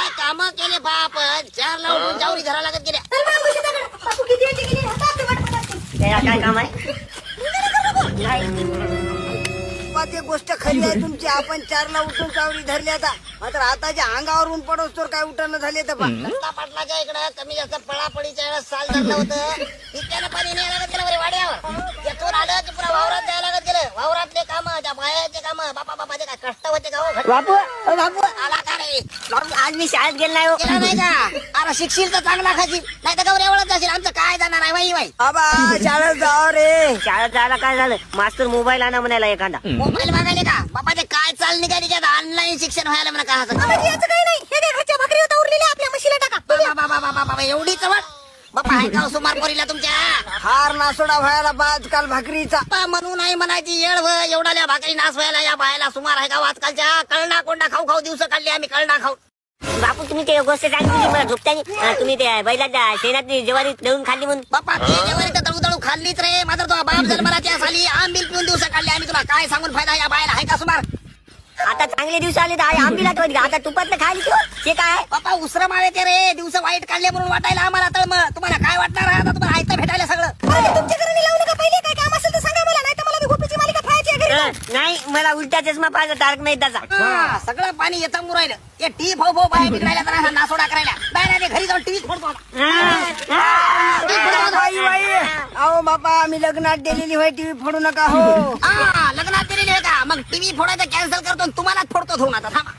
काय काम केले बाप 4ला उठून जाऊरी धरा लागत गेल्या. काय काम आहे? ते गोष्ट खरी आहे तुमची. आपण 4ला उठून चावरी धरली आता, मात्र आताच्या अंगावरून पडोस तर काय उठणं झाले तर दत्ता पाटलाच्या इकडं कमी जास्त पळापळीच्या वेळेस साल धरलं होतं. त्यानं पाणी न्यायला लागत गेलं बरे वाड्यावर. त्यातून आलं की पुरा वावरात द्यायला लागत गेलं. वावरातले काम, त्या बायाचे काम, बापाचे काय कष्ट होते का हो? बापू बापू आला का रे? आज मी शाळेत गेलो नाही हो. गेला नाही का? अरे शिकशील तर चांगला खाशील, नाही तर गौऱ्यावरच जाशील. आमचं काय जाणार आहे बाई बाई. बाबा शाळेत जाव रे. शाळेत जायला काय झालं? मास्तर मोबाईल आणा म्हणायला एखादा. मोबाईल मागायले का? बापाचे काय चाल निघाली की आता ऑनलाईन शिक्षण व्हायला म्हणा का? असं काही नाही, हे घरच्या भाकरी होता उरलेल्या आपल्या म्हशीला टाका. बाबा एवढी चवट बापा आहे का सुमार पोरीला तुमच्या? हार नासोडा व्हायला आजकाल भाकरीचा. बाप्पा म्हणून नाही म्हणायची येळ एवढ्या भाकरी नाश व्हायला या बायला सुमार आहे का? आजकालच्या कळणा कोंडा खाऊ खाऊ दिवस काढले आम्ही. कळणा खाऊ. बापू तुम्ही ते गोष्ट सांगितली मला झोपताना. तुम्ही ते बैलाच्या शेणातली ज्वारी दळून खाल्ली म्हणून. बाप्पा ती जेवारी तर तळू तळू खाल्लीच रे. मात्र तो बाप जन्मराच्या साली आंबील पिऊन दिवस काढले आम्ही. तुला काय सांगून फायदा या बायला आहे का सुमार? आता चांगले दिवस आले तर आंबीला तो आता तुपातलं खायली तो. ते काय? बाप्पा उसरं मावे ते रे. दिवस वाईट काढले म्हणून वाटायला आम्हाला तळम. तुम्हाला काय वाटणार आहे आता? तुम्हाला ऐकता भेटायला सगळं. तुमच्या घरी लावू नका. पहिले काय काम असेल तर सांगा मला, नाही तर मला मी गोपीची मालिका पाहायची आहे घरी. नाही मला उलटा चष्मा पाहिजे तारक मेहताचा. हा, सगळं पाणी येतं मुरायलं. ते टी भाऊ भाऊ बाहेर निघायला तर असा नासोडा करायला बाहेर ते घरी जाऊन टीव्ही फोडतो आता. बाई बाई, अहो बापा आम्ही लग्नात दिलेली होय टीव्ही फोडू नका हो. लग्नात दिलेली आहे का? मग टीव्ही फोडायचं कॅन्सल करतो आणि तुम्हालाच फोडतो धुवून आता. थांबा.